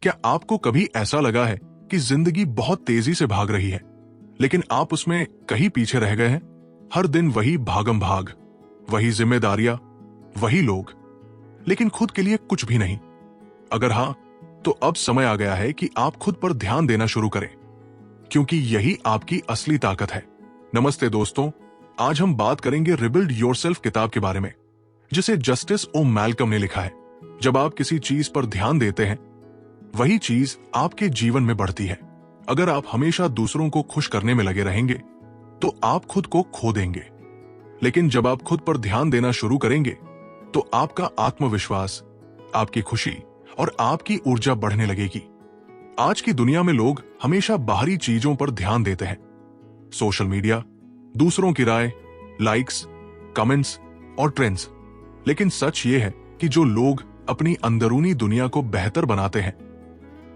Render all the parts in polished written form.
क्या आपको कभी ऐसा लगा है कि जिंदगी बहुत तेजी से भाग रही है, लेकिन आप उसमें कहीं पीछे रह गए हैं? हर दिन वही भागम भाग, वही जिम्मेदारियां, वही लोग, लेकिन खुद के लिए कुछ भी नहीं। अगर हाँ, तो अब समय आ गया है कि आप खुद पर ध्यान देना शुरू करें, क्योंकि यही आपकी असली ताकत है। नमस्ते दोस्तों, आज हम बात करेंगे रिबिल्ड योरसेल्फ किताब के बारे में, जिसे जस्टिस ओ मैल्कम ने लिखा है। जब आप किसी चीज पर ध्यान देते हैं, वही चीज आपके जीवन में बढ़ती है। अगर आप हमेशा दूसरों को खुश करने में लगे रहेंगे, तो आप खुद को खो देंगे। लेकिन जब आप खुद पर ध्यान देना शुरू करेंगे, तो आपका आत्मविश्वास, आपकी खुशी और आपकी ऊर्जा बढ़ने लगेगी। आज की दुनिया में लोग हमेशा बाहरी चीजों पर ध्यान देते हैं, सोशल मीडिया, दूसरों की राय, लाइक्स, कमेंट्स और ट्रेंड्स। लेकिन सच ये है कि जो लोग अपनी अंदरूनी दुनिया को बेहतर बनाते हैं,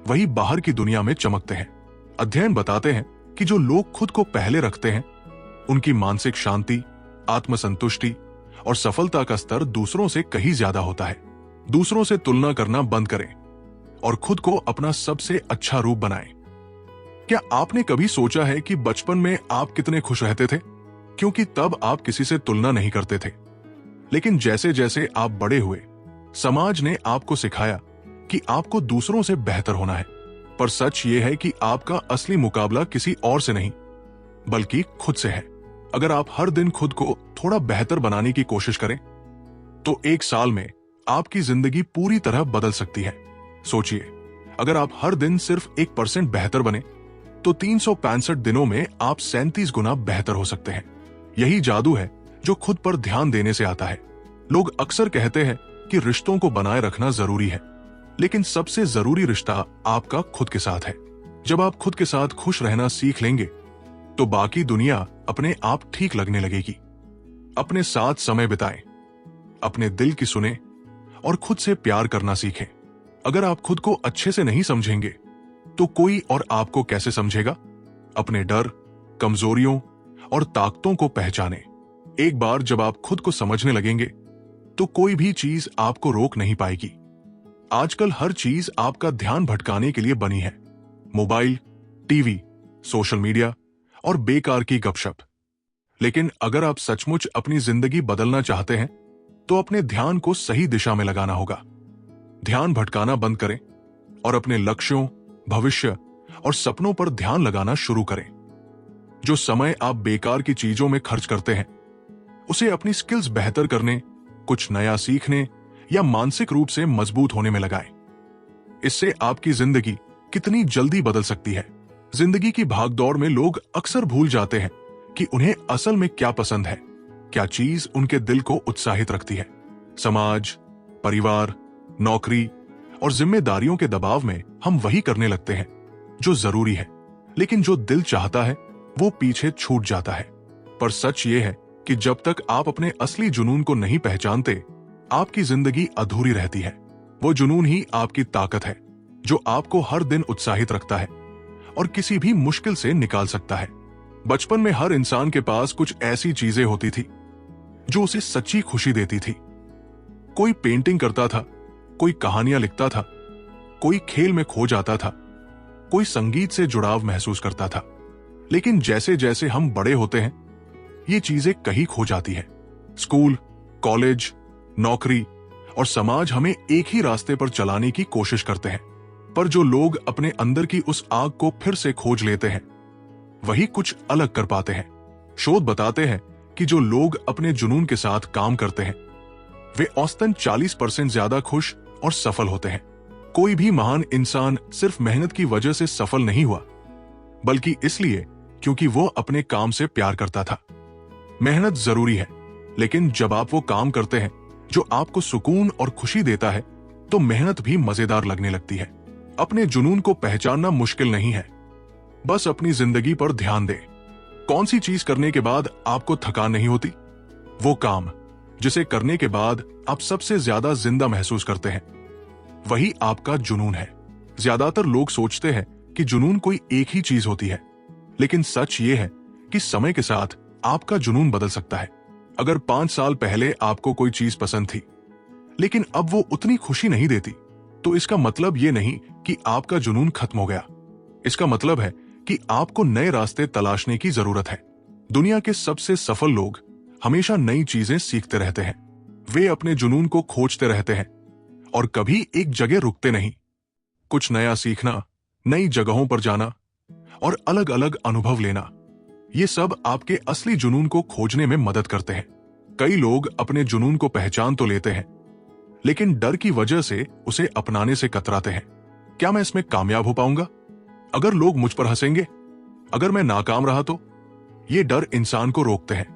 वही बाहर की दुनिया में चमकते हैं। अध्ययन बताते हैं कि जो लोग खुद को पहले रखते हैं, उनकी मानसिक शांति, आत्मसंतुष्टि और सफलता का स्तर दूसरों से कहीं ज्यादा होता है। दूसरों से तुलना करना बंद करें और खुद को अपना सबसे अच्छा रूप बनाएं। क्या आपने कभी सोचा है कि बचपन में आप कितने खुश रहते थे, क्योंकि तब आप किसी से तुलना नहीं करते थे? लेकिन जैसे जैसे आप बड़े हुए, समाज ने आपको सिखाया कि आपको दूसरों से बेहतर होना है। पर सच ये है कि आपका असली मुकाबला किसी और से नहीं, बल्कि खुद से है। अगर आप हर दिन खुद को थोड़ा बेहतर बनाने की कोशिश करें, तो एक साल में आपकी जिंदगी पूरी तरह बदल सकती है। सोचिए, अगर आप हर दिन सिर्फ 1% बेहतर बने, तो 365 दिनों में आप 37 गुना बेहतर हो सकते हैं। यही जादू है जो खुद पर ध्यान देने से आता है। लोग अक्सर कहते हैं कि रिश्तों को बनाए रखना जरूरी है, लेकिन सबसे जरूरी रिश्ता आपका खुद के साथ है। जब आप खुद के साथ खुश रहना सीख लेंगे, तो बाकी दुनिया अपने आप ठीक लगने लगेगी। अपने साथ समय बिताएं, अपने दिल की सुने और खुद से प्यार करना सीखें। अगर आप खुद को अच्छे से नहीं समझेंगे, तो कोई और आपको कैसे समझेगा? अपने डर, कमजोरियों और ताकतों को पहचानें। एक बार जब आप खुद को समझने लगेंगे, तो कोई भी चीज आपको रोक नहीं पाएगी। आजकल हर चीज आपका ध्यान भटकाने के लिए बनी है। मोबाइल, टीवी, सोशल मीडिया और बेकार की गपशप। लेकिन अगर आप सचमुच अपनी जिंदगी बदलना चाहते हैं, तो अपने ध्यान को सही दिशा में लगाना होगा। ध्यान भटकाना बंद करें और अपने लक्ष्यों, भविष्य और सपनों पर ध्यान लगाना शुरू करें। जो समय आप बेकार की चीजों में खर्च करते हैं, उसे अपनी स्किल्स बेहतर करने, कुछ नया सीखने या मानसिक रूप से मजबूत होने में लगाएं। इससे आपकी जिंदगी कितनी जल्दी बदल सकती है। जिंदगी की भागदौड़ में लोग अक्सर भूल जाते हैं कि उन्हें असल में क्या पसंद है, क्या चीज उनके दिल को उत्साहित रखती है। समाज, परिवार, नौकरी और जिम्मेदारियों के दबाव में हम वही करने लगते हैं जो जरूरी है, लेकिन जो दिल चाहता है वो पीछे छूट जाता है। पर सच ये है कि जब तक आप अपने असली जुनून को नहीं पहचानते, आपकी जिंदगी अधूरी रहती है। वो जुनून ही आपकी ताकत है, जो आपको हर दिन उत्साहित रखता है और किसी भी मुश्किल से निकाल सकता है। बचपन में हर इंसान के पास कुछ ऐसी चीजें होती थी जो उसे सच्ची खुशी देती थी। कोई पेंटिंग करता था, कोई कहानियां लिखता था, कोई खेल में खो जाता था, कोई संगीत से जुड़ाव महसूस करता था। लेकिन जैसे जैसे हम बड़े होते हैं, ये चीजें कहीं खो जाती है। स्कूल, कॉलेज, नौकरी और समाज हमें एक ही रास्ते पर चलाने की कोशिश करते हैं, पर जो लोग अपने अंदर की उस आग को फिर से खोज लेते हैं, वही कुछ अलग कर पाते हैं। शोध बताते हैं कि जो लोग अपने जुनून के साथ काम करते हैं, वे औसतन 40% ज्यादा खुश और सफल होते हैं। कोई भी महान इंसान सिर्फ मेहनत की वजह से सफल नहीं हुआ, बल्कि इसलिए क्योंकि वो अपने काम से प्यार करता था। मेहनत जरूरी है, लेकिन जब आप वो काम करते हैं जो आपको सुकून और खुशी देता है, तो मेहनत भी मजेदार लगने लगती है। अपने जुनून को पहचानना मुश्किल नहीं है, बस अपनी जिंदगी पर ध्यान दें। कौन सी चीज करने के बाद आपको थकान नहीं होती? वो काम जिसे करने के बाद आप सबसे ज्यादा जिंदा महसूस करते हैं, वही आपका जुनून है। ज्यादातर लोग सोचते हैं कि जुनून कोई एक ही चीज होती है, लेकिन सच ये है कि समय के साथ आपका जुनून बदल सकता है। अगर 5 साल पहले आपको कोई चीज पसंद थी, लेकिन अब वो उतनी खुशी नहीं देती, तो इसका मतलब ये नहीं कि आपका जुनून खत्म हो गया। इसका मतलब है कि आपको नए रास्ते तलाशने की जरूरत है। दुनिया के सबसे सफल लोग हमेशा नई चीजें सीखते रहते हैं। वे अपने जुनून को खोजते रहते हैं और कभी एक जगह रुकते नहीं। कुछ नया सीखना, नई जगहों पर जाना और अलग अलग अनुभव लेना, ये सब आपके असली जुनून को खोजने में मदद करते हैं। कई लोग अपने जुनून को पहचान तो लेते हैं, लेकिन डर की वजह से उसे अपनाने से कतराते हैं। क्या मैं इसमें कामयाब हो पाऊंगा? अगर लोग मुझ पर हंसेंगे? अगर मैं नाकाम रहा तो? ये डर इंसान को रोकते हैं।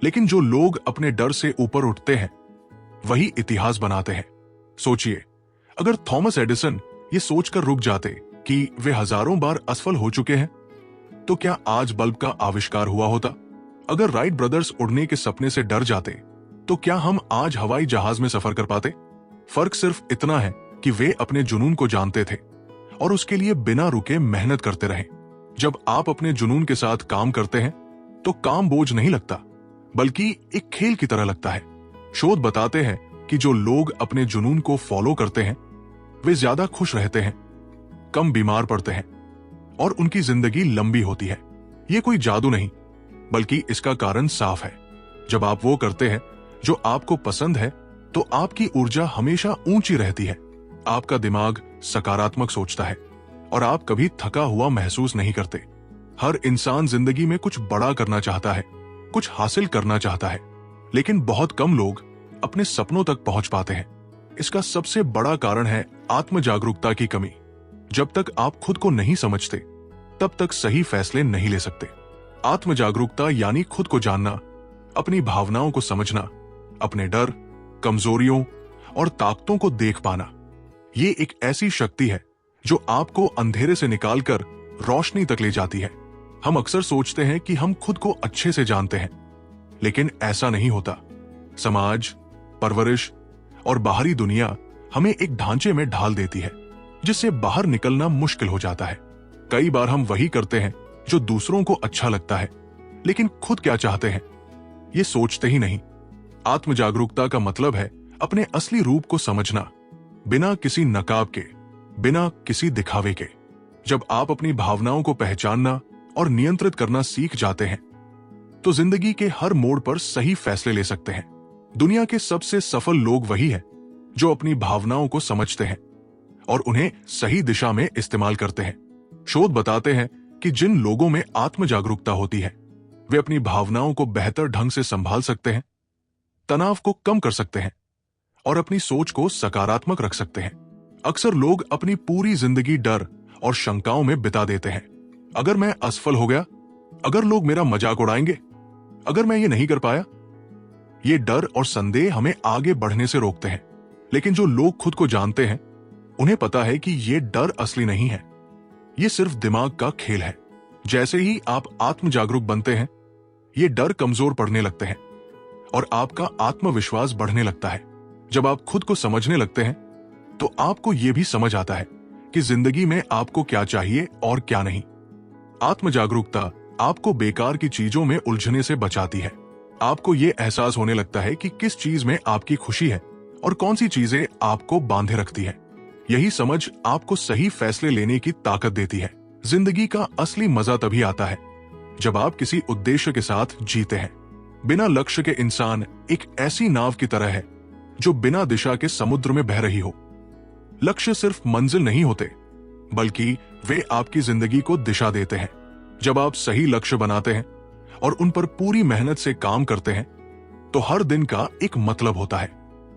लेकिन जो लोग अपने डर से ऊपर उठते हैं वही इतिहास बनाते हैं। सोचिए, अगर थॉमस एडिसन ये सोचकर रुक जाते कि वे हजारों बार असफल हो चुके हैं, तो क्या आज बल्ब का आविष्कार हुआ होता? अगर राइट ब्रदर्स उड़ने के सपने से डर जाते, तो क्या हम आज हवाई जहाज में सफर कर पाते? फर्क सिर्फ इतना है कि वे अपने जुनून को जानते थे और उसके लिए बिना रुके मेहनत करते रहे। जब आप अपने जुनून के साथ काम करते हैं तो काम बोझ नहीं लगता, बल्कि एक खेल की तरह लगता है। शोध बताते हैं कि जो लोग अपने जुनून को फॉलो करते हैं वे ज्यादा खुश रहते हैं, कम बीमार पड़ते हैं और उनकी जिंदगी लंबी होती है। ये कोई जादू नहीं, बल्कि इसका कारण साफ है। जब आप वो करते हैं जो आपको पसंद है तो आपकी ऊर्जा हमेशा ऊंची रहती है। आपका दिमाग सकारात्मक सोचता है और आप कभी थका हुआ महसूस नहीं करते। हर इंसान जिंदगी में कुछ बड़ा करना चाहता है, कुछ हासिल करना चाहता है, लेकिन बहुत कम लोग अपने सपनों तक पहुंच पाते हैं। इसका सबसे बड़ा कारण है आत्म जागरूकता की कमी। जब तक आप खुद को नहीं समझते, तब तक सही फैसले नहीं ले सकते। आत्म जागरूकता यानी खुद को जानना, अपनी भावनाओं को समझना, अपने डर, कमजोरियों और ताकतों को देख पाना। ये एक ऐसी शक्ति है जो आपको अंधेरे से निकालकर रोशनी तक ले जाती है। हम अक्सर सोचते हैं कि हम खुद को अच्छे से जानते हैं, लेकिन ऐसा नहीं होता। समाज, परवरिश और बाहरी दुनिया हमें एक ढांचे में ढाल देती है, जिससे बाहर निकलना मुश्किल हो जाता है। कई बार हम वही करते हैं जो दूसरों को अच्छा लगता है, लेकिन खुद क्या चाहते हैं ये सोचते ही नहीं। आत्म जागरूकता का मतलब है अपने असली रूप को समझना, बिना किसी नकाब के, बिना किसी दिखावे के। जब आप अपनी भावनाओं को पहचानना और नियंत्रित करना सीख जाते हैं, तो जिंदगी के हर मोड़ पर सही फैसले ले सकते हैं। दुनिया के सबसे सफल लोग वही है जो अपनी भावनाओं को समझते हैं और उन्हें सही दिशा में इस्तेमाल करते हैं। शोध बताते हैं कि जिन लोगों में आत्म जागरूकता होती है, वे अपनी भावनाओं को बेहतर ढंग से संभाल सकते हैं, तनाव को कम कर सकते हैं और अपनी सोच को सकारात्मक रख सकते हैं। अक्सर लोग अपनी पूरी जिंदगी डर और शंकाओं में बिता देते हैं। अगर मैं असफल हो गया, अगर लोग मेरा मजाक उड़ाएंगे, अगर मैं ये नहीं कर पाया। ये डर और संदेह हमें आगे बढ़ने से रोकते हैं। लेकिन जो लोग खुद को जानते हैं, उन्हें पता है कि ये डर असली नहीं है, ये सिर्फ दिमाग का खेल है। जैसे ही आप आत्म जागरूक बनते हैं, ये डर कमजोर पड़ने लगते हैं और आपका आत्मविश्वास बढ़ने लगता है। जब आप खुद को समझने लगते हैं, तो आपको यह भी समझ आता है कि जिंदगी में आपको क्या चाहिए और क्या नहीं। आत्म जागरूकता आपको बेकार की चीजों में उलझने से बचाती है। आपको ये एहसास होने लगता है कि किस चीज में आपकी खुशी है और कौन सी चीजें आपको बांधे रखती है। यही समझ आपको सही फैसले लेने की ताकत देती है। जिंदगी का असली मजा तभी आता है जब आप किसी उद्देश्य के साथ जीते हैं। बिना लक्ष्य के इंसान एक ऐसी नाव की तरह है जो बिना दिशा के समुद्र में बह रही हो। लक्ष्य सिर्फ मंजिल नहीं होते, बल्कि वे आपकी जिंदगी को दिशा देते हैं। जब आप सही लक्ष्य बनाते हैं और उन पर पूरी मेहनत से काम करते हैं, तो हर दिन का एक मतलब होता है।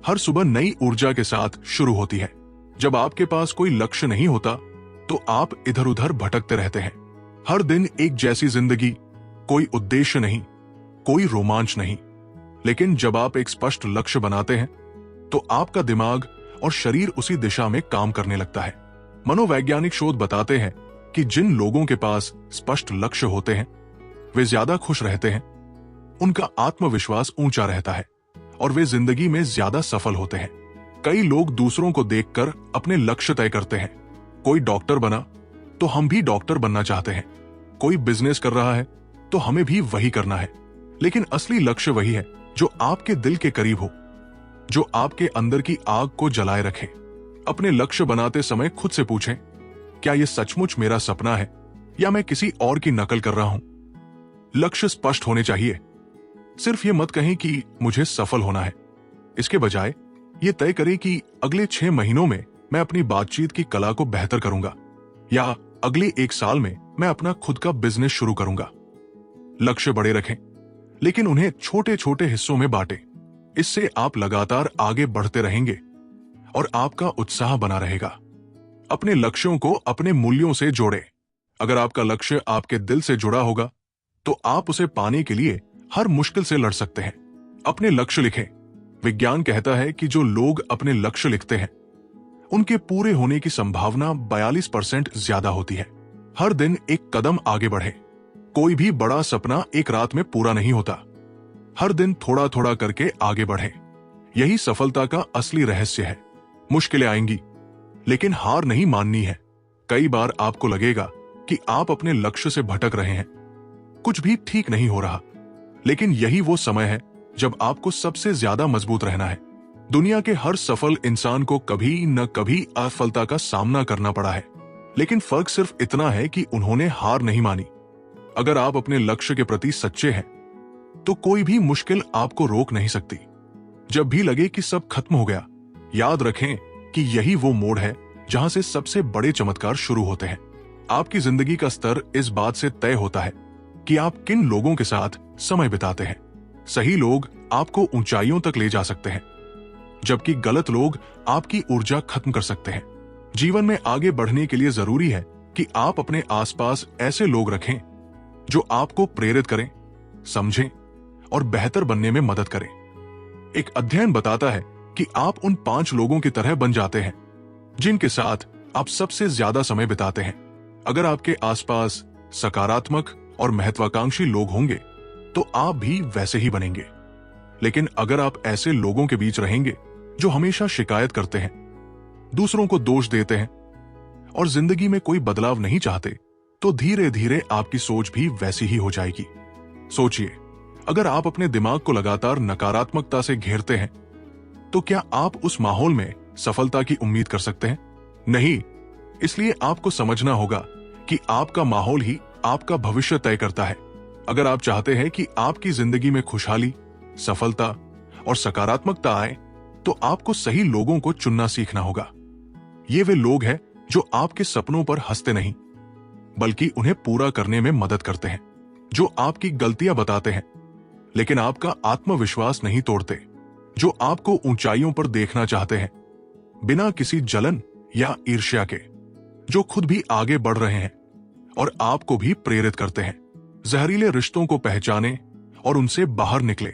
हर सुबह नई ऊर्जा के साथ शुरू होती है। जब आपके पास कोई लक्ष्य नहीं होता, तो आप इधर उधर भटकते रहते हैं। हर दिन एक जैसी जिंदगी, कोई उद्देश्य नहीं, कोई रोमांच नहीं। लेकिन जब आप एक स्पष्ट लक्ष्य बनाते हैं, तो आपका दिमाग और शरीर उसी दिशा में काम करने लगता है। मनोवैज्ञानिक शोध बताते हैं कि जिन लोगों के पास स्पष्ट लक्ष्य होते हैं, वे ज्यादा खुश रहते हैं, उनका आत्मविश्वास ऊंचा रहता है और वे जिंदगी में ज्यादा सफल होते हैं। कई लोग दूसरों को देखकर अपने लक्ष्य तय करते हैं। कोई डॉक्टर बना तो हम भी डॉक्टर बनना चाहते हैं, कोई बिजनेस कर रहा है तो हमें भी वही करना है। लेकिन असली लक्ष्य वही है जो आपके दिल के करीब हो, जो आपके अंदर की आग को जलाए रखे। अपने लक्ष्य बनाते समय खुद से पूछें, क्या यह सचमुच मेरा सपना है या मैं किसी और की नकल कर रहा हूं? लक्ष्य स्पष्ट होने चाहिए। सिर्फ ये मत कहें कि मुझे सफल होना है। इसके बजाय ये तय करें कि अगले 6 महीनों में मैं अपनी बातचीत की कला को बेहतर करूंगा या अगले 1 साल में मैं अपना खुद का बिजनेस शुरू करूंगा। लक्ष्य बड़े रखें, लेकिन उन्हें छोटे छोटे हिस्सों में बांटें। इससे आप लगातार आगे बढ़ते रहेंगे और आपका उत्साह बना रहेगा। अपने लक्ष्यों को अपने मूल्यों से जोड़ें। अगर आपका लक्ष्य आपके दिल से जुड़ा होगा तो आप उसे पाने के लिए हर मुश्किल से लड़ सकते हैं। अपने लक्ष्य लिखें। विज्ञान कहता है कि जो लोग अपने लक्ष्य लिखते हैं उनके पूरे होने की संभावना 42% ज्यादा होती है। हर दिन एक कदम आगे बढ़े। कोई भी बड़ा सपना एक रात में पूरा नहीं होता। हर दिन थोड़ा थोड़ा करके आगे बढ़े। यही सफलता का असली रहस्य है। मुश्किलें आएंगी, लेकिन हार नहीं माननी है। कई बार आपको लगेगा कि आप अपने लक्ष्य से भटक रहे हैं, कुछ भी ठीक नहीं हो रहा, लेकिन यही वो समय है जब आपको सबसे ज्यादा मजबूत रहना है। दुनिया के हर सफल इंसान को कभी न कभी असफलता का सामना करना पड़ा है, लेकिन फर्क सिर्फ इतना है कि उन्होंने हार नहीं मानी। अगर आप अपने लक्ष्य के प्रति सच्चे हैं तो कोई भी मुश्किल आपको रोक नहीं सकती। जब भी लगे कि सब खत्म हो गया, याद रखें कि यही वो मोड़ है जहां से सबसे बड़े चमत्कार शुरू होते हैं। आपकी जिंदगी का स्तर इस बात से तय होता है कि आप किन लोगों के साथ समय बिताते हैं। सही लोग आपको ऊंचाइयों तक ले जा सकते हैं, जबकि गलत लोग आपकी ऊर्जा खत्म कर सकते हैं। जीवन में आगे बढ़ने के लिए जरूरी है कि आप अपने आसपास ऐसे लोग रखें जो आपको प्रेरित करें, समझें और बेहतर बनने में मदद करें। एक अध्ययन बताता है कि आप उन 5 लोगों की तरह बन जाते हैं जिनके साथ आप सबसे ज्यादा समय बिताते हैं। अगर आपके आसपास सकारात्मक और महत्वाकांक्षी लोग होंगे तो आप भी वैसे ही बनेंगे। लेकिन अगर आप ऐसे लोगों के बीच रहेंगे जो हमेशा शिकायत करते हैं, दूसरों को दोष देते हैं और जिंदगी में कोई बदलाव नहीं चाहते, तो धीरे धीरे आपकी सोच भी वैसी ही हो जाएगी। सोचिए, अगर आप अपने दिमाग को लगातार नकारात्मकता से घेरते हैं तो क्या आप उस माहौल में सफलता की उम्मीद कर सकते हैं? नहीं। इसलिए आपको समझना होगा कि आपका माहौल ही आपका भविष्य तय करता है। अगर आप चाहते हैं कि आपकी जिंदगी में खुशहाली, सफलता और सकारात्मकता आए, तो आपको सही लोगों को चुनना सीखना होगा। ये वे लोग हैं जो आपके सपनों पर हंसते नहीं, बल्कि उन्हें पूरा करने में मदद करते हैं, जो आपकी गलतियां बताते हैं लेकिन आपका आत्मविश्वास नहीं तोड़ते, जो आपको ऊंचाइयों पर देखना चाहते हैं बिना किसी जलन या ईर्ष्या के, जो खुद भी आगे बढ़ रहे हैं और आपको भी प्रेरित करते हैं। जहरीले रिश्तों को पहचानें और उनसे बाहर निकले।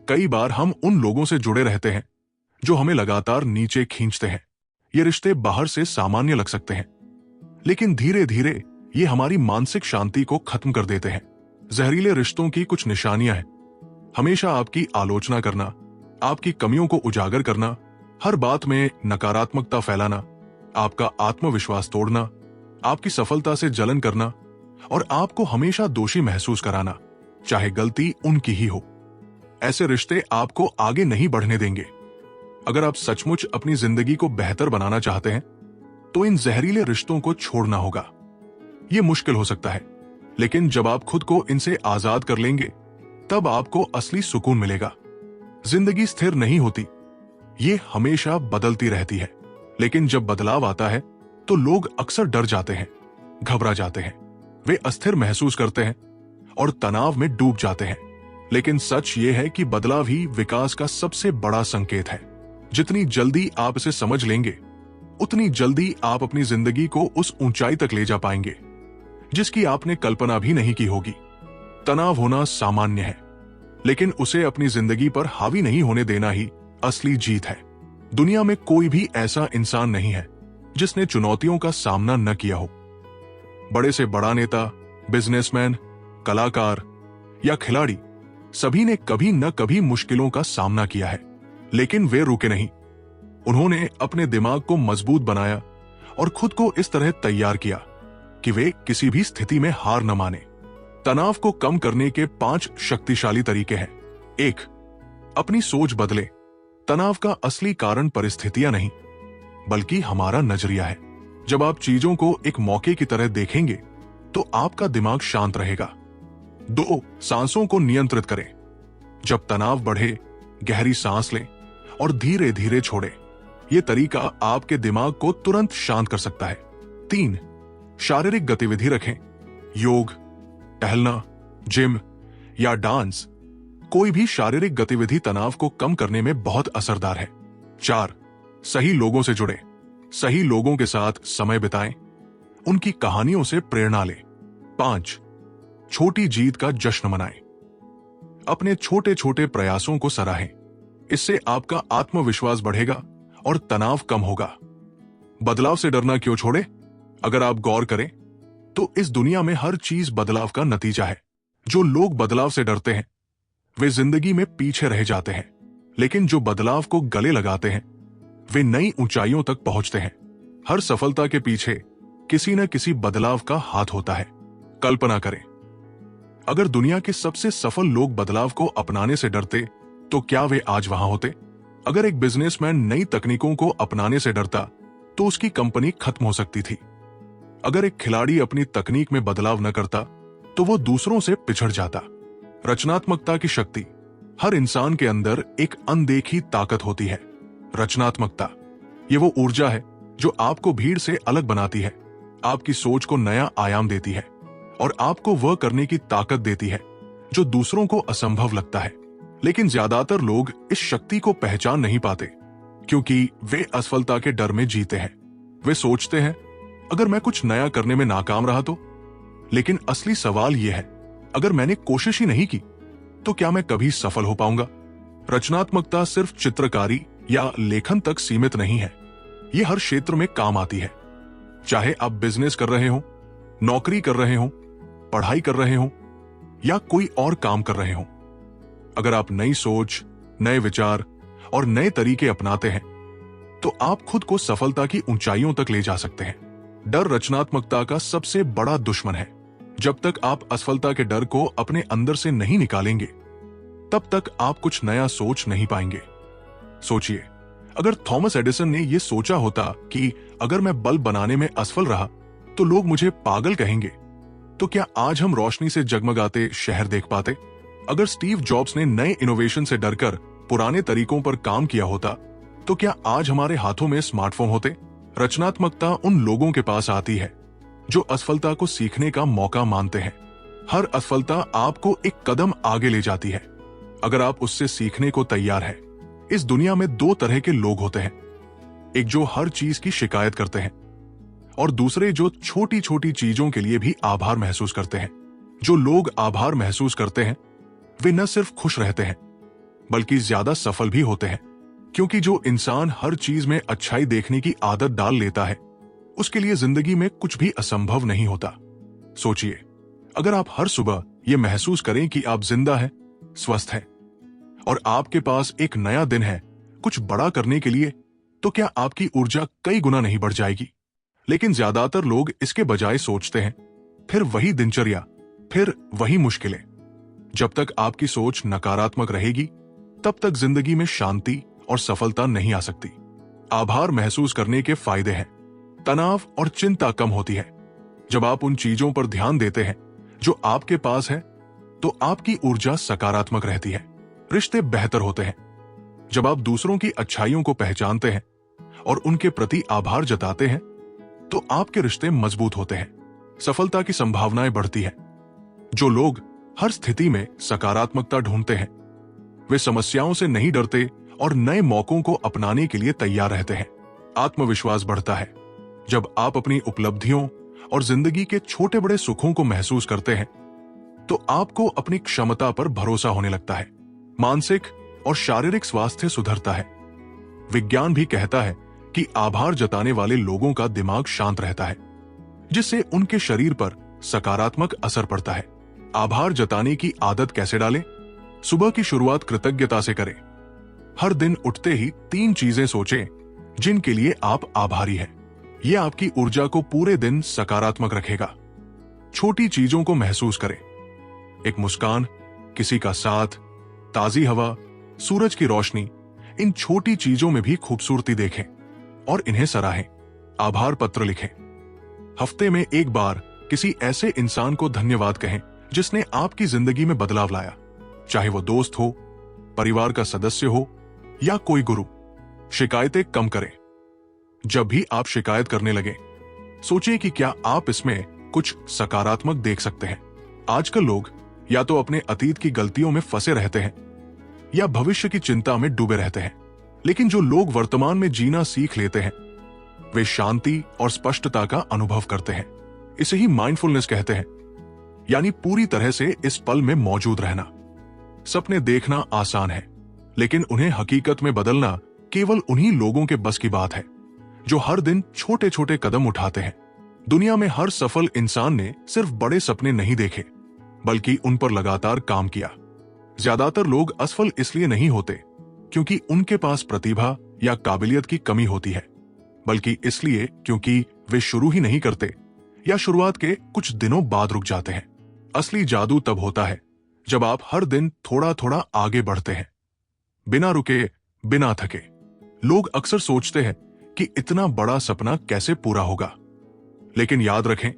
कई बार हम उन लोगों से जुड़े रहते हैं जो हमें लगातार नीचे खींचते हैं। ये रिश्ते बाहर से सामान्य लग सकते हैं, लेकिन धीरे धीरे ये हमारी मानसिक शांति को खत्म कर देते हैं। जहरीले रिश्तों की कुछ निशानियां हैं: हमेशा आपकी आलोचना करना, आपकी कमियों को उजागर करना, हर बात में नकारात्मकता फैलाना, आपका आत्मविश्वास तोड़ना, आपकी सफलता से जलन करना और आपको हमेशा दोषी महसूस कराना, चाहे गलती उनकी ही हो। ऐसे रिश्ते आपको आगे नहीं बढ़ने देंगे। अगर आप सचमुच अपनी जिंदगी को बेहतर बनाना चाहते हैं तो इन जहरीले रिश्तों को छोड़ना होगा। ये मुश्किल हो सकता है, लेकिन जब आप खुद को इनसे आजाद कर लेंगे तब आपको असली सुकून मिलेगा। जिंदगी स्थिर नहीं होती, ये हमेशा बदलती रहती है। लेकिन जब बदलाव आता है तो लोग अक्सर डर जाते हैं, घबरा जाते हैं, वे अस्थिर महसूस करते हैं और तनाव में डूब जाते हैं। लेकिन सच ये है कि बदलाव ही विकास का सबसे बड़ा संकेत है। जितनी जल्दी आप इसे समझ लेंगे, उतनी जल्दी आप अपनी जिंदगी को उस ऊंचाई तक ले जा पाएंगे जिसकी आपने कल्पना भी नहीं की होगी। तनाव होना सामान्य है, लेकिन उसे अपनी जिंदगी पर हावी नहीं होने देना ही असली जीत है। दुनिया में कोई भी ऐसा इंसान नहीं है जिसने चुनौतियों का सामना न किया हो। बड़े से बड़ा नेता, बिजनेसमैन, कलाकार या खिलाड़ी, सभी ने कभी न कभी मुश्किलों का सामना किया है, लेकिन वे रुके नहीं। उन्होंने अपने दिमाग को मजबूत बनाया और खुद को इस तरह तैयार किया कि वे किसी भी स्थिति में हार न माने। तनाव को कम करने के 5 शक्तिशाली तरीके हैं। 1. अपनी सोच बदले। तनाव का असली कारण परिस्थितियां नहीं, बल्कि हमारा नजरिया है। जब आप चीजों को एक मौके की तरह देखेंगे तो आपका दिमाग शांत रहेगा। 2. सांसों को नियंत्रित करें। जब तनाव बढ़े, गहरी सांस लें और धीरे धीरे छोड़ें। यह तरीका आपके दिमाग को तुरंत शांत कर सकता है। 3. शारीरिक गतिविधि रखें। योग, टहलना, जिम या डांस, कोई भी शारीरिक गतिविधि तनाव को कम करने में बहुत असरदार है। 4. सही लोगों से जुड़े। सही लोगों के साथ समय बिताएं, उनकी कहानियों से प्रेरणा लें। 5. छोटी जीत का जश्न मनाएं। अपने छोटे छोटे प्रयासों को सराहें। इससे आपका आत्मविश्वास बढ़ेगा और तनाव कम होगा। बदलाव से डरना क्यों छोड़े? अगर आप गौर करें तो इस दुनिया में हर चीज बदलाव का नतीजा है। जो लोग बदलाव से डरते हैं वे जिंदगी में पीछे रह जाते हैं, लेकिन जो बदलाव को गले लगाते हैं वे नई ऊंचाइयों तक पहुंचते हैं। हर सफलता के पीछे किसी न किसी बदलाव का हाथ होता है। कल्पना करें, अगर दुनिया के सबसे सफल लोग बदलाव को अपनाने से डरते तो क्या वे आज वहां होते? अगर एक बिजनेसमैन नई तकनीकों को अपनाने से डरता तो उसकी कंपनी खत्म हो सकती थी। अगर एक खिलाड़ी अपनी तकनीक में बदलाव न करता तो वो दूसरों से पिछड़ जाता। रचनात्मकता की शक्ति। हर इंसान के अंदर एक अनदेखी ताकत होती है। रचनात्मकता ये वो ऊर्जा है जो आपको भीड़ से अलग बनाती है, आपकी सोच को नया आयाम देती है और आपको वह करने की ताकत देती है जो दूसरों को असंभव लगता है। लेकिन ज्यादातर लोग इस शक्ति को पहचान नहीं पाते क्योंकि वे असफलता के डर में जीते हैं। वे सोचते हैं अगर मैं कुछ नया करने में नाकाम रहा तो। लेकिन असली सवाल यह है, अगर मैंने कोशिश ही नहीं की तो क्या मैं कभी सफल हो पाऊंगा? रचनात्मकता सिर्फ चित्रकारी या लेखन तक सीमित नहीं है, यह हर क्षेत्र में काम आती है। चाहे आप बिजनेस कर रहे हो, नौकरी कर रहे हो, पढ़ाई कर रहे हो या कोई और काम कर रहे हो, अगर आप नई सोच, नए विचार और नए तरीके अपनाते हैं तो आप खुद को सफलता की ऊंचाइयों तक ले जा सकते हैं। डर रचनात्मकता का सबसे बड़ा दुश्मन है। जब तक आप असफलता के डर को अपने अंदर से नहीं निकालेंगे तब तक आप कुछ नया सोच नहीं पाएंगे। सोचिए, अगर थॉमस एडिसन ने यह सोचा होता कि अगर मैं बल्ब बनाने में असफल रहा तो लोग मुझे पागल कहेंगे, तो क्या आज हम रोशनी से जगमगाते शहर देख पाते? अगर स्टीव जॉब्स ने नए इनोवेशन से डरकर पुराने तरीकों पर काम किया होता तो क्या आज हमारे हाथों में स्मार्टफोन होते? रचनात्मकता उन लोगों के पास आती है जो असफलता को सीखने का मौका मानते हैं। हर असफलता आपको एक कदम आगे ले जाती है अगर आप उससे सीखने को तैयार हैं। इस दुनिया में 2 तरह के लोग होते हैं, एक जो हर चीज की शिकायत करते हैं और दूसरे जो छोटी छोटी चीजों के लिए भी आभार महसूस करते हैं। जो लोग आभार महसूस करते हैं वे न सिर्फ खुश रहते हैं बल्कि ज्यादा सफल भी होते हैं, क्योंकि जो इंसान हर चीज में अच्छाई देखने की आदत डाल लेता है उसके लिए जिंदगी में कुछ भी असंभव नहीं होता। सोचिए, अगर आप हर सुबह यह महसूस करें कि आप जिंदा हैं, स्वस्थ हैं और आपके पास एक नया दिन है कुछ बड़ा करने के लिए, तो क्या आपकी ऊर्जा कई गुना नहीं बढ़ जाएगी? लेकिन ज्यादातर लोग इसके बजाय सोचते हैं फिर वही दिनचर्या, फिर वही मुश्किलें। जब तक आपकी सोच नकारात्मक रहेगी तब तक जिंदगी में शांति और सफलता नहीं आ सकती। आभार महसूस करने के फायदे हैं। तनाव और चिंता कम होती है। जब आप उन चीजों पर ध्यान देते हैं जो आपके पास है तो आपकी ऊर्जा सकारात्मक रहती है। रिश्ते बेहतर होते हैं। जब आप दूसरों की अच्छाइयों को पहचानते हैं और उनके प्रति आभार जताते हैं तो आपके रिश्ते मजबूत होते हैं। सफलता की संभावनाएं बढ़ती है। जो लोग हर स्थिति में सकारात्मकता ढूंढते हैं वे समस्याओं से नहीं डरते और नए मौकों को अपनाने के लिए तैयार रहते हैं। आत्मविश्वास बढ़ता है। जब आप अपनी उपलब्धियों और जिंदगी के छोटे बड़े सुखों को महसूस करते हैं तो आपको अपनी क्षमता पर भरोसा होने लगता है। मानसिक और शारीरिक स्वास्थ्य सुधरता है। विज्ञान भी कहता है कि आभार जताने वाले लोगों का दिमाग शांत रहता है, जिससे उनके शरीर पर सकारात्मक असर पड़ता है। आभार जताने की आदत कैसे डालें? सुबह की शुरुआत कृतज्ञता से करें। हर दिन उठते ही 3 चीजें सोचें जिनके लिए आप आभारी हैं। यह आपकी ऊर्जा को पूरे दिन सकारात्मक रखेगा। छोटी चीजों को महसूस करें। एक मुस्कान, किसी का साथ, ताजी हवा, सूरज की रोशनी, इन छोटी चीजों में भी खूबसूरती देखें और इन्हें सराहें, आभार पत्र लिखें। हफ्ते में एक बार किसी ऐसे इंसान को धन्यवाद कहें जिसने आपकी जिंदगी में बदलाव लाया, चाहे वो दोस्त हो, परिवार का सदस्य हो या कोई गुरु। शिकायतें कम करें। जब भी आप शिकायत करने लगे, सोचिए कि क्या आप इसमें कुछ सकारात्मक देख सकते हैं। आजकल लोग या तो अपने अतीत की गलतियों में फंसे रहते हैं या भविष्य की चिंता में डूबे रहते हैं, लेकिन जो लोग वर्तमान में जीना सीख लेते हैं वे शांति और स्पष्टता का अनुभव करते हैं। इसे ही माइंडफुलनेस कहते हैं, यानी पूरी तरह से इस पल में मौजूद रहना। सपने देखना आसान है, लेकिन उन्हें हकीकत में बदलना केवल उन्हीं लोगों के बस की बात है जो हर दिन छोटे छोटे कदम उठाते हैं। दुनिया में हर सफल इंसान ने सिर्फ बड़े सपने नहीं देखे, बल्कि उन पर लगातार काम किया। ज्यादातर लोग असफल इसलिए नहीं होते क्योंकि उनके पास प्रतिभा या काबिलियत की कमी होती है, बल्कि इसलिए क्योंकि वे शुरू ही नहीं करते या शुरुआत के कुछ दिनों बाद रुक जाते हैं। असली जादू तब होता है जब आप हर दिन थोड़ा थोड़ा आगे बढ़ते हैं, बिना रुके, बिना थके। लोग अक्सर सोचते हैं कि इतना बड़ा सपना कैसे पूरा होगा, लेकिन याद रखें,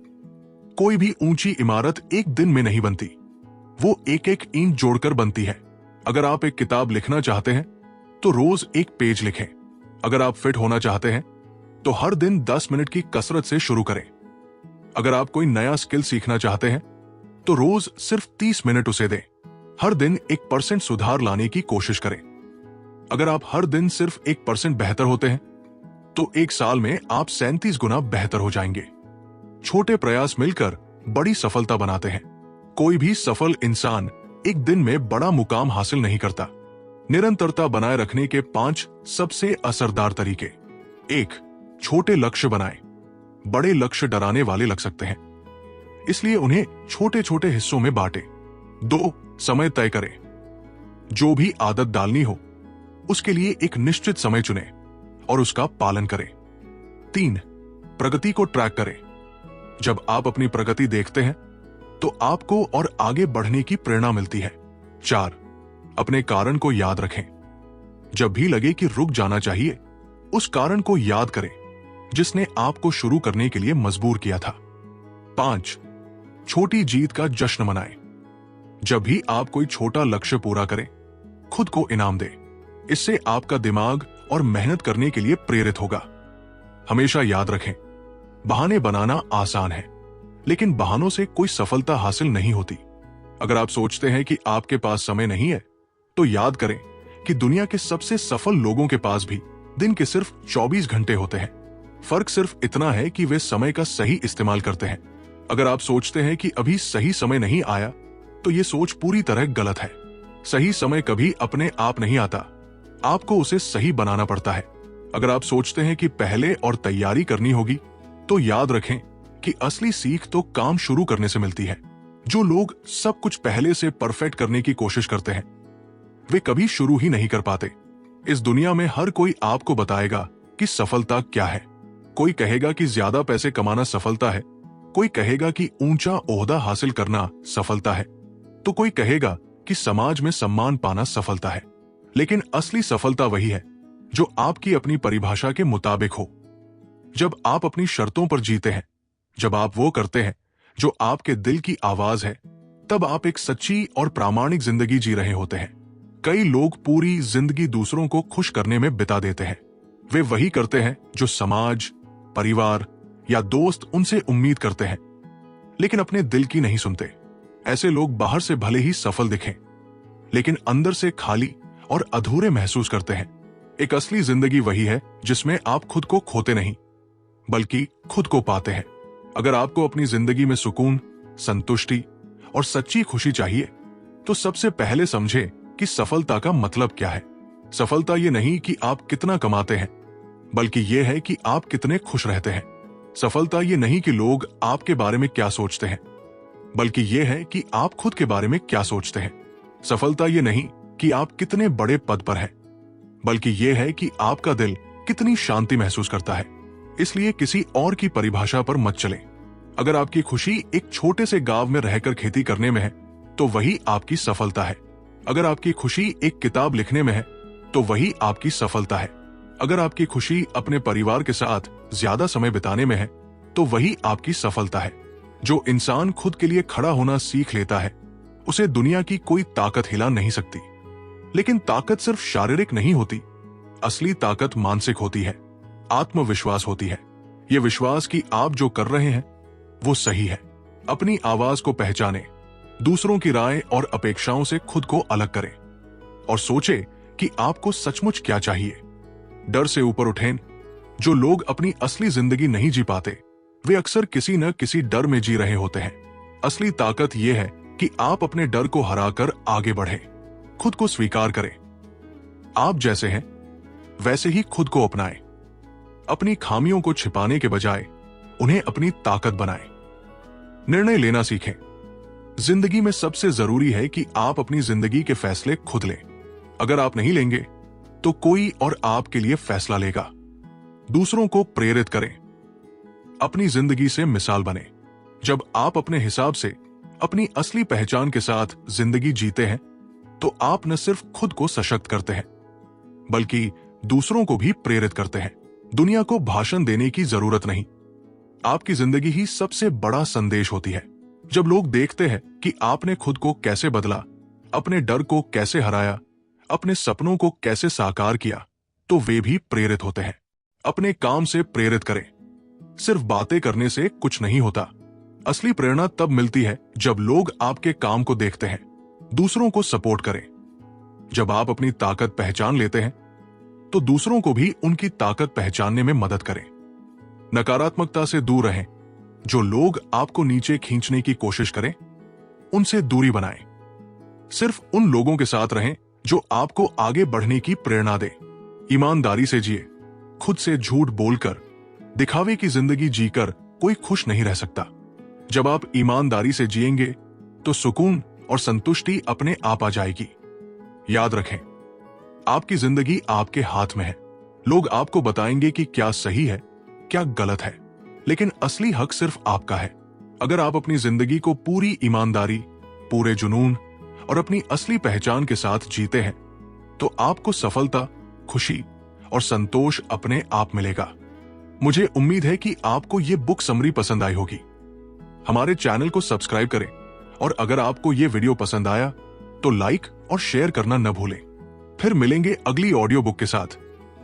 कोई भी ऊंची इमारत एक दिन में नहीं बनती, वो एक एक ईंट जोड़कर बनती है। अगर आप एक किताब लिखना चाहते हैं तो रोज एक पेज लिखें। अगर आप फिट होना चाहते हैं तो हर दिन 10 मिनट की कसरत से शुरू करें। अगर आप कोई नया स्किल सीखना चाहते हैं तो रोज सिर्फ 30 मिनट उसे दें। हर दिन 1% सुधार लाने की कोशिश करें। अगर आप हर दिन सिर्फ 1% बेहतर होते हैं तो एक साल में आप 37 गुना बेहतर हो जाएंगे। छोटे प्रयास मिलकर बड़ी सफलता बनाते हैं। कोई भी सफल इंसान एक दिन में बड़ा मुकाम हासिल नहीं करता। निरंतरता बनाए रखने के 5 सबसे असरदार तरीके। 1. छोटे लक्ष्य बनाएं। बड़े लक्ष्य डराने वाले लग सकते हैं, इसलिए उन्हें छोटे छोटे हिस्सों में बांटें। 2. समय तय करें। जो भी आदत डालनी हो उसके लिए एक निश्चित समय चुनें और उसका पालन करें। 3. प्रगति को ट्रैक करें। जब आप अपनी प्रगति देखते हैं तो आपको और आगे बढ़ने की प्रेरणा मिलती है। 4. अपने कारण को याद रखें। जब भी लगे कि रुक जाना चाहिए, उस कारण को याद करें जिसने आपको शुरू करने के लिए मजबूर किया था। 5. छोटी जीत का जश्न मनाएं। जब भी आप कोई छोटा लक्ष्य पूरा करें, खुद को इनाम दें। इससे आपका दिमाग और मेहनत करने के लिए प्रेरित होगा। हमेशा याद रखें, बहाने बनाना आसान है, लेकिन बहानों से कोई सफलता हासिल नहीं होती। अगर आप सोचते हैं कि आपके पास समय नहीं है, तो याद करें कि दुनिया के सबसे सफल लोगों के पास भी दिन के सिर्फ 24 घंटे होते हैं। फर्क सिर्फ इतना है कि वे समय का सही इस्तेमाल करते हैं। अगर आप सोचते हैं कि अभी सही समय नहीं आया, तो ये सोच पूरी तरह गलत है। सही समय कभी अपने आप नहीं आता, आपको उसे सही बनाना पड़ता है। अगर आप सोचते हैं कि पहले और तैयारी करनी होगी, तो याद रखें कि असली सीख तो काम शुरू करने से मिलती है। जो लोग सब कुछ पहले से परफेक्ट करने की कोशिश करते हैं, वे कभी शुरू ही नहीं कर पाते। इस दुनिया में हर कोई आपको बताएगा कि सफलता क्या है। कोई कहेगा कि ज्यादा पैसे कमाना सफलता है, कोई कहेगा कि ऊंचा ओहदा हासिल करना सफलता है, तो कोई कहेगा कि समाज में सम्मान पाना सफलता है। लेकिन असली सफलता वही है जो आपकी अपनी परिभाषा के मुताबिक हो। जब आप अपनी शर्तों पर जीते हैं, जब आप वो करते हैं जो आपके दिल की आवाज है, तब आप एक सच्ची और प्रामाणिक जिंदगी जी रहे होते हैं। कई लोग पूरी जिंदगी दूसरों को खुश करने में बिता देते हैं। वे वही करते हैं जो समाज, परिवार या दोस्त उनसे उम्मीद करते हैं, लेकिन अपने दिल की नहीं सुनते। ऐसे लोग बाहर से भले ही सफल दिखें, लेकिन अंदर से खाली और अधूरे महसूस करते हैं। एक असली जिंदगी वही है जिसमें आप खुद को खोते नहीं, बल्कि खुद को पाते हैं। अगर आपको अपनी जिंदगी में सुकून, संतुष्टि और सच्ची खुशी चाहिए, तो सबसे पहले समझें कि सफलता का मतलब क्या है। सफलता ये नहीं कि आप कितना कमाते हैं, बल्कि ये है कि आप कितने खुश रहते हैं। सफलता ये नहीं कि लोग आपके बारे में क्या सोचते हैं, बल्कि ये है कि आप खुद के बारे में क्या सोचते हैं। सफलता ये नहीं कि आप कितने बड़े पद पर हैं, बल्कि ये है कि आपका दिल कितनी शांति महसूस करता है। इसलिए किसी और की परिभाषा पर मत चलें। अगर आपकी खुशी एक छोटे से गांव में रहकर खेती करने में है, तो वही आपकी सफलता है। अगर आपकी खुशी एक किताब लिखने में है, तो वही आपकी सफलता है। अगर आपकी खुशी अपने परिवार के साथ ज्यादा समय बिताने में है, तो वही आपकी सफलता है। जो इंसान खुद के लिए खड़ा होना सीख लेता है, उसे दुनिया की कोई ताकत हिला नहीं सकती। लेकिन ताकत सिर्फ शारीरिक नहीं होती, असली ताकत मानसिक होती है, आत्मविश्वास होती है। ये विश्वास कि आप जो कर रहे हैं वो सही है। अपनी आवाज को पहचाने, दूसरों की राय और अपेक्षाओं से खुद को अलग करें और सोचे कि आपको सचमुच क्या चाहिए। डर से ऊपर उठें। जो लोग अपनी असली जिंदगी नहीं जी पाते, वे अक्सर किसी न किसी डर में जी रहे होते हैं। असली ताकत यह है कि आप अपने डर को हराकर आगे बढ़ें। खुद को स्वीकार करें। आप जैसे हैं वैसे ही खुद को अपनाएं। अपनी खामियों को छिपाने के बजाय उन्हें अपनी ताकत बनाएं। निर्णय लेना सीखें। जिंदगी में सबसे जरूरी है कि आप अपनी जिंदगी के फैसले खुद लें। अगर आप नहीं लेंगे तो कोई और आपके लिए फैसला लेगा। दूसरों को प्रेरित करें। अपनी जिंदगी से मिसाल बने। जब आप अपने हिसाब से अपनी असली पहचान के साथ जिंदगी जीते हैं, तो आप न सिर्फ खुद को सशक्त करते हैं, बल्कि दूसरों को भी प्रेरित करते हैं। दुनिया को भाषण देने की जरूरत नहीं, आपकी जिंदगी ही सबसे बड़ा संदेश होती है। जब लोग देखते हैं कि आपने खुद को कैसे बदला, अपने डर को कैसे हराया, अपने सपनों को कैसे साकार किया, तो वे भी प्रेरित होते हैं। अपने काम से प्रेरित करें। सिर्फ बातें करने से कुछ नहीं होता। असली प्रेरणा तब मिलती है जब लोग आपके काम को देखते हैं। दूसरों को सपोर्ट करें। जब आप अपनी ताकत पहचान लेते हैं, तो दूसरों को भी उनकी ताकत पहचानने में मदद करें। नकारात्मकता से दूर रहें। जो लोग आपको नीचे खींचने की कोशिश करें, उनसे दूरी बनाएं। सिर्फ उन लोगों के साथ रहें जो आपको आगे बढ़ने की प्रेरणा दे। ईमानदारी से जिए। खुद से झूठ बोलकर, दिखावे की जिंदगी जीकर कोई खुश नहीं रह सकता। जब आप ईमानदारी से जिएंगे तो सुकून और संतुष्टि अपने आप आ जाएगी। याद रखें, आपकी जिंदगी आपके हाथ में है। लोग आपको बताएंगे कि क्या सही है, क्या गलत है, लेकिन असली हक सिर्फ आपका है। अगर आप अपनी जिंदगी को पूरी ईमानदारी, पूरे जुनून और अपनी असली पहचान के साथ जीते हैं, तो आपको सफलता, खुशी और संतोष अपने आप मिलेगा। मुझे उम्मीद है कि आपको ये बुक समरी पसंद आई होगी। हमारे चैनल को सब्सक्राइब करें और अगर आपको ये वीडियो पसंद आया तो लाइक और शेयर करना न भूलें। फिर मिलेंगे अगली ऑडियो बुक के साथ।